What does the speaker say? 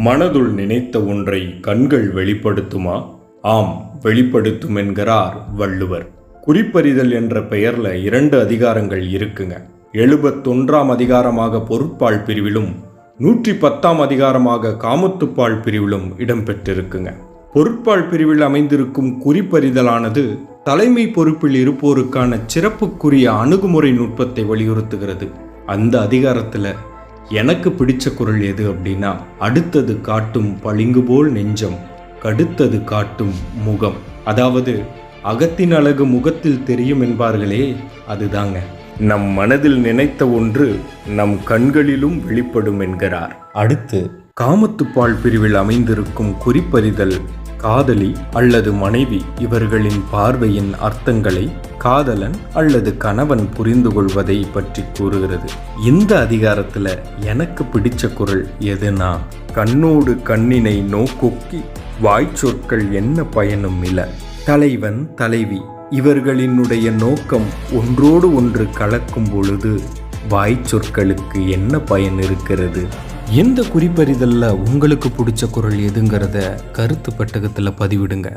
மனதுள் நினைத்த ஒன்றை கண்கள் வெளிப்படுத்துமா? ஆம், வெளிப்படுத்தும் என்கிறார் வள்ளுவர். குறிப்பறிதல் என்ற பெயர்ல 2 அதிகாரங்கள் இருக்குங்க. 71ஆம் அதிகாரமாக பொருட்பால் பிரிவிலும் 110ஆம் அதிகாரமாக காமத்துப்பால் பிரிவிலும் இடம்பெற்றிருக்குங்க. பொருட்பால் பிரிவில் அமைந்திருக்கும் குறிப்பறிதலானது தலைமை பொறுப்பில் இருப்போருக்கான சிறப்புக்குரிய அணுகுமுறை நுட்பத்தை வலியுறுத்துகிறது. அந்த அதிகாரத்துல எனக்கு பிடிச்ச குறள் எது அப்படின்னா, அடுத்தது காட்டும் பளிங்கு போல் நெஞ்சம், கடுத்தது காட்டும் முகம். அதாவது அகத்தின் அழகு முகத்தில் தெரியும் என்பார்களே, அதுதாங்க. நம் மனதில் நினைத்த ஒன்று நம் கண்களிலும் வெளிப்படும் என்கிறார். அடுத்து காமத்துப்பால் பிரிவில் அமைந்திருக்கும் குறிப்பறிதல் காதலி அல்லது மனைவி இவர்களின் பார்வையின் அர்த்தங்களை காதலன் அல்லது கணவன் புரிந்து கொள்வதை பற்றி கூறுகிறது. இந்த அதிகாரத்துல எனக்கு பிடிச்ச குறள் எதுனா, கண்ணோடு கண்ணினை நோக்கொக்கி வாய்ச்சொற்கள் என்ன பயனும் இல. தலைவன் தலைவி இவர்களினுடைய நோக்கம் ஒன்றோடு ஒன்று கலக்கும் பொழுது வாய்ச்சொற்களுக்கு என்ன பயன் இருக்கிறது? எந்த குறிப்பறிதல்ல உங்களுக்கு பிடிச்ச குறள் எதுங்கிறத கருத்து பெட்டகத்தில் பதிவிடுங்க.